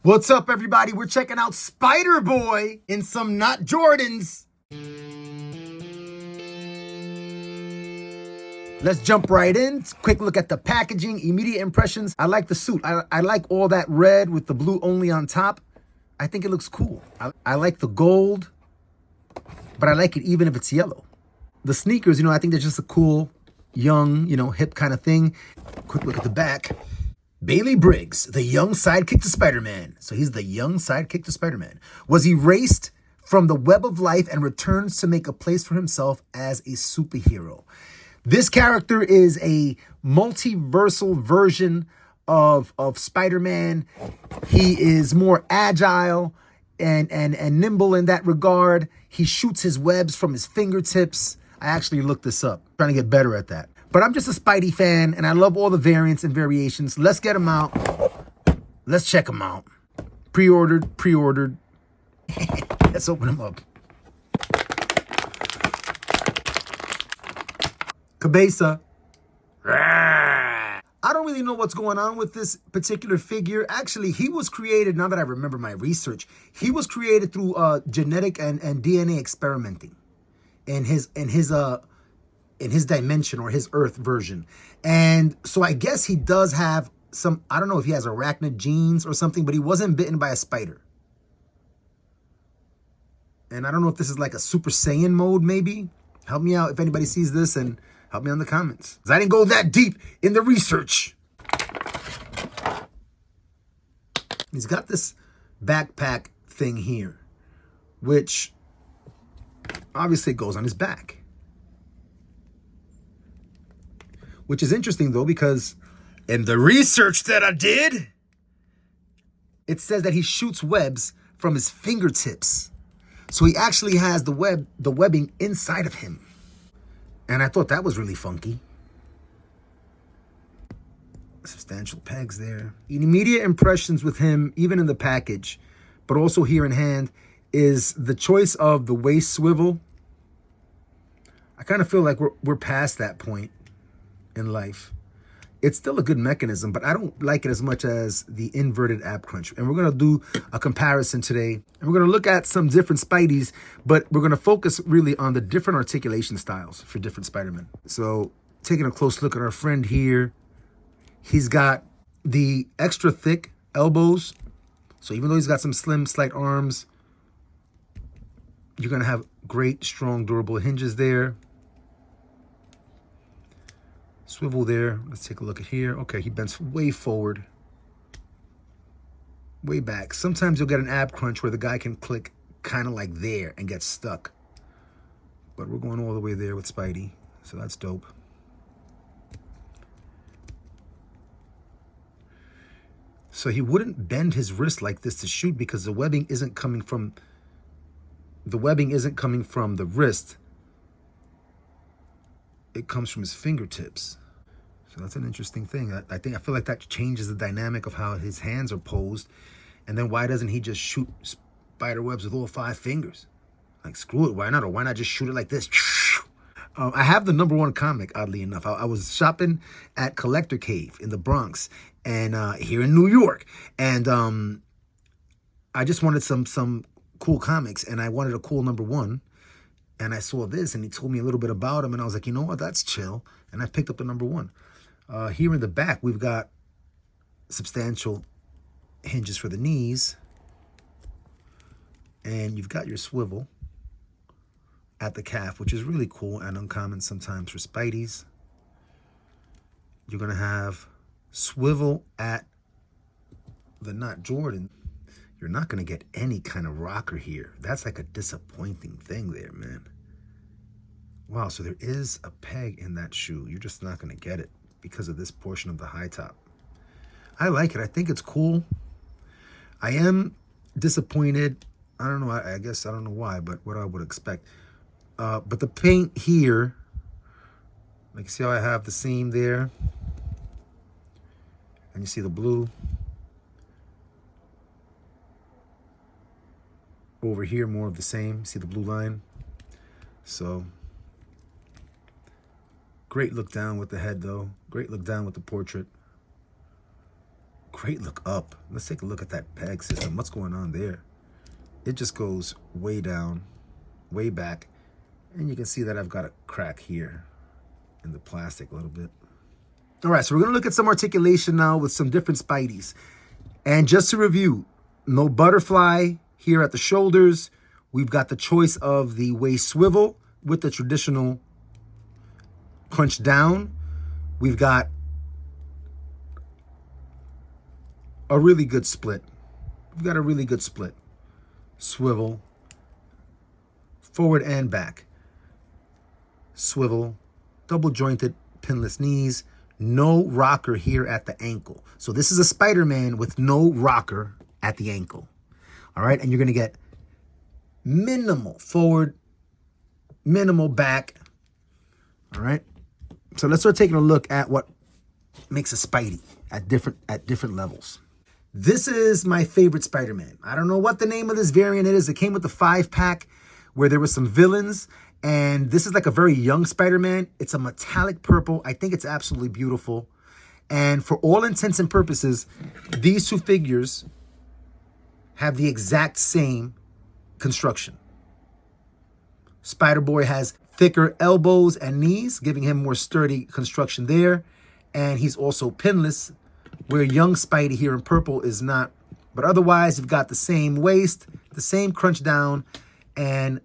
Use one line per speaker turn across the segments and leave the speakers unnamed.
What's up, everybody? We're checking out Spider-Boy in some not Jordans. Let's jump right in. Quick look at the packaging, immediate impressions. I like the suit. I like all that red with the blue only on top. I think it looks cool. I like the gold, but I like it even if it's yellow. The sneakers, I think they're just a cool, young, hip kind of thing. Quick look at the back. Bailey Briggs, the young sidekick to Spider-Man. So he's the young sidekick to Spider-Man. Was erased from the web of life and returns to make a place for himself as a superhero. This character is a multiversal version of Spider-Man. He is more agile and nimble in that regard. He shoots his webs from his fingertips. I actually looked this up, trying to get better at that. But I'm just a Spidey fan, and I love all the variants and variations. Let's get them out. Let's check them out. Pre-ordered. Let's open them up. Cabeza. I don't really know what's going on with this particular figure. Actually, he was created, now that I remember my research, he was created through genetic and DNA experimenting in his dimension or his Earth version. And so I guess he does have some, I don't know if he has arachnid genes or something, but he wasn't bitten by a spider. And I don't know if this is like a Super Saiyan mode, maybe. Help me out if anybody sees this and help me on the comments, because I didn't go that deep in the research. He's got this backpack thing here, which obviously goes on his back. Which is interesting, though, because in the research that I did, it says that he shoots webs from his fingertips. So he actually has the webbing inside of him. And I thought that was really funky. Substantial pegs there. Immediate impressions with him, even in the package, but also here in hand, is the choice of the waist swivel. I kind of feel like we're past that point in life. It's still a good mechanism, but I don't like it as much as the inverted ab crunch. And we're going to do a comparison today. And we're going to look at some different Spideys, but we're going to focus really on the different articulation styles for different Spider-Men. So taking a close look at our friend here, he's got the extra thick elbows. So even though he's got some slim, slight arms, you're going to have great, strong, durable hinges there. Swivel there. Let's take a look at here. Okay, he bends way forward, way back. Sometimes you'll get an ab crunch where the guy can click kind of like there and get stuck. But we're going all the way there with Spidey, so that's dope. So he wouldn't bend his wrist like this to shoot because the webbing isn't coming from the wrist. It comes from his fingertips. So that's an interesting thing. I feel like that changes the dynamic of how his hands are posed. And then why doesn't he just shoot spider webs with all 5 fingers? Like, screw it, why not? Or why not just shoot it like this? I have the #1 comic, oddly enough. I was shopping at Collector Cave in the Bronx and here in New York. And I just wanted some cool comics, and I wanted a cool #1. And I saw this, and he told me a little bit about him, and I was like, you know what, that's chill. And I picked up the #1. Here in the back, we've got substantial hinges for the knees. And you've got your swivel at the calf, which is really cool and uncommon sometimes for Spideys. You're going to have swivel at the Not Jordan. You're not going to get any kind of rocker here. That's like a disappointing thing there, man. Wow, so there is a peg in that shoe. You're just not going to get it because of this portion of the high top. I like it. I think it's cool. I am disappointed. I don't know. I guess I don't know why, but what I would expect. But the paint here, like, see how I have the seam there? And you see the blue? Over here, more of the same. See the blue line? So, great look down with the head, though. Great look down with the portrait. Great look up. Let's take a look at that peg system. What's going on there? It just goes way down, way back. And you can see that I've got a crack here in the plastic a little bit. All right, so we're going to look at some articulation now with some different Spideys. And just to review, no butterfly here at the shoulders. We've got the choice of the waist swivel with the traditional crunch down. We've got a really good split. We've got a really good split. Swivel, forward and back. Swivel, double jointed, pinless knees. No rocker here at the ankle. So this is a Spider-Man with no rocker at the ankle. All right, and you're going to get minimal forward, minimal back. All right, so let's start taking a look at what makes a Spidey at different levels. This is my favorite Spider-Man. I don't know what the name of this variant is. It came with the 5-pack where there were some villains. And this is like a very young Spider-Man. It's a metallic purple. I think it's absolutely beautiful. And for all intents and purposes, these two figures have the exact same construction. Spider-Boy has thicker elbows and knees, giving him more sturdy construction there. And he's also pinless, where young Spidey here in purple is not. But otherwise, you've got the same waist, the same crunch down, and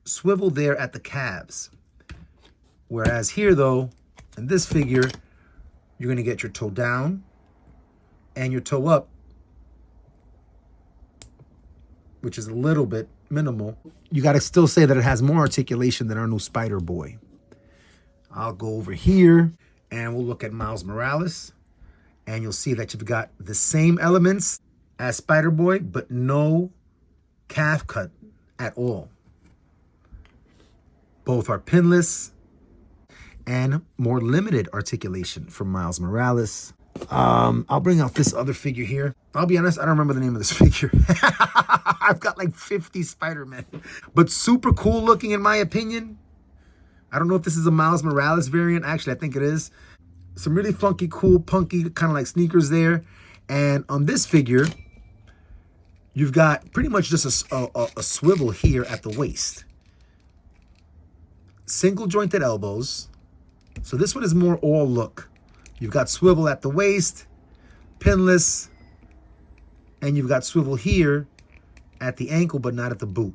swivel there at the calves. Whereas here, though, in this figure, you're going to get your toe down and your toe up, which is a little bit minimal. You got to still say that it has more articulation than our new Spider-Boy. I'll go over here and we'll look at Miles Morales. And you'll see that you've got the same elements as Spider-Boy, but no calf cut at all. Both are pinless and more limited articulation from Miles Morales. I'll bring out this other figure here. I'll be honest, I don't remember the name of this figure. I've got like 50 Spider-Man. But super cool looking in my opinion. I don't know if this is a Miles Morales variant. Actually, I think it is. Some really funky, cool, punky, kind of like sneakers there. And on this figure, you've got pretty much just a swivel here at the waist. Single jointed elbows. So this one is more all look. You've got swivel at the waist, pinless, and you've got swivel here at the ankle, but not at the boot.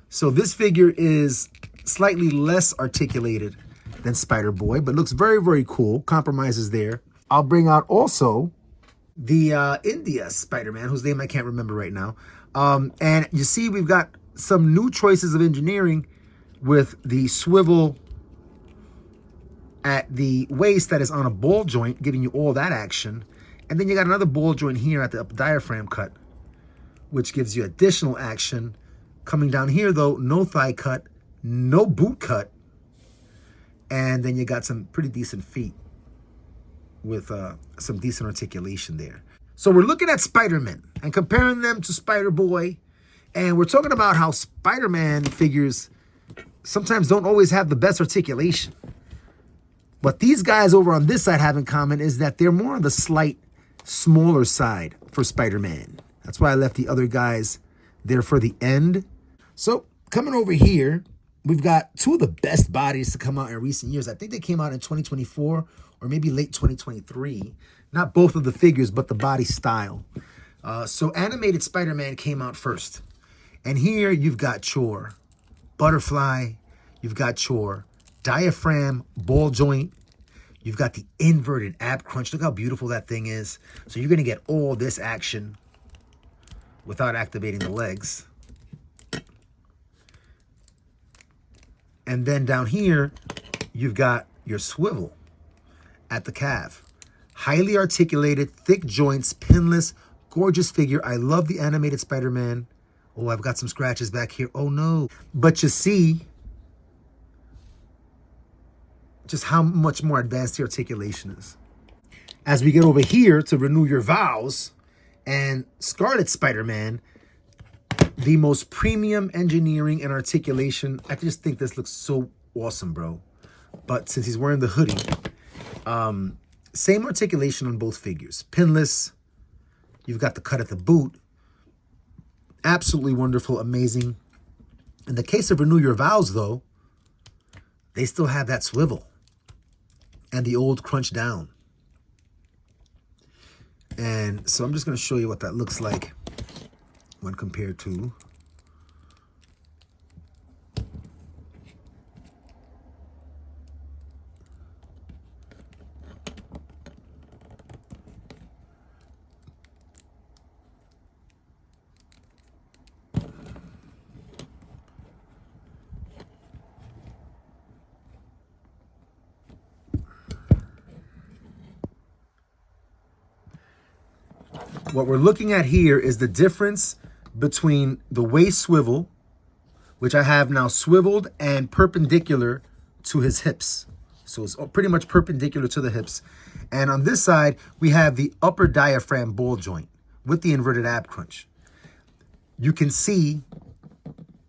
So this figure is slightly less articulated than Spider-Boy, but looks very, very cool. Compromises there. I'll bring out also the India Spider-Man, whose name I can't remember right now. And you see we've got some new choices of engineering with the swivel at the waist that is on a ball joint, giving you all that action. And then you got another ball joint here at the diaphragm cut, which gives you additional action. Coming down here, though, no thigh cut, no boot cut. And then you got some pretty decent feet with some decent articulation there. So we're looking at Spider-Man and comparing them to Spider-Boy. And we're talking about how Spider-Man figures sometimes don't always have the best articulation. What these guys over on this side have in common is that they're more on the slight, smaller side for Spider-Man. That's why I left the other guys there for the end. So coming over here, we've got two of the best bodies to come out in recent years. I think they came out in 2024 or maybe late 2023. Not both of the figures, but the body style. So animated Spider-Man came out first. And here you've got Chore, Butterfly, you've got Chore, diaphragm, ball joint. You've got the inverted ab crunch. Look how beautiful that thing is. So you're going to get all this action without activating the legs. And then down here, you've got your swivel at the calf. Highly articulated, thick joints, pinless, gorgeous figure. I love the animated Spider-Man. Oh, I've got some scratches back here. Oh, no. But you see just how much more advanced the articulation is. As we get over here to renew your vows, and Scarlet Spider-Man, the most premium engineering and articulation. I just think this looks so awesome, bro. But since he's wearing the hoodie, Same articulation on both figures. Pinless. You've got the cut at the boot. Absolutely wonderful, amazing. In the case of Renew Your Vows, though, they still have that swivel and the old crunch down. And so I'm just going to show you what that looks like when compared to what we're looking at here is the difference between the waist swivel, which I have now swiveled and perpendicular to his hips. So it's pretty much perpendicular to the hips. And on this side, we have the upper diaphragm ball joint with the inverted ab crunch. You can see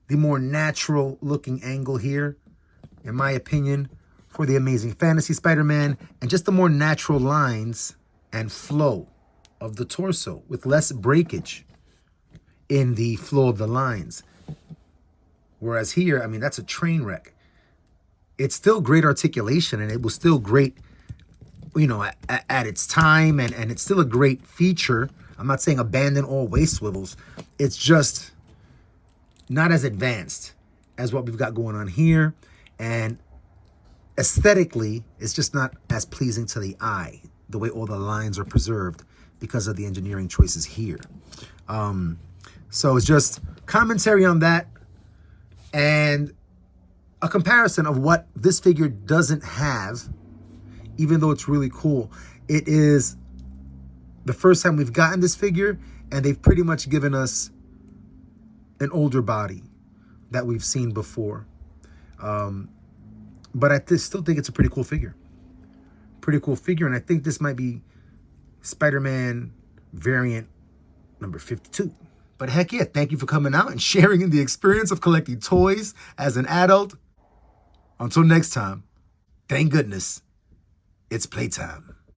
the more natural looking angle here, in my opinion, for the Amazing Fantasy Spider-Man, and just the more natural lines and flow of the torso with less breakage in the flow of the lines. Whereas here, I mean, that's a train wreck. It's still great articulation, and it was still great, you know, at its time, and it's still a great feature. I'm not saying abandon all waist swivels. It's just not as advanced as what we've got going on here. And aesthetically, it's just not as pleasing to the eye, the way all the lines are preserved because of the engineering choices here. So it's just commentary on that and a comparison of what this figure doesn't have, even though it's really cool. It is the first time we've gotten this figure, and they've pretty much given us an older body that we've seen before. But I still think it's a pretty cool figure. Pretty cool figure, and I think this might be Spider-Man variant number 52. But heck yeah, thank you for coming out and sharing in the experience of collecting toys as an adult. Until next time, thank goodness, it's playtime.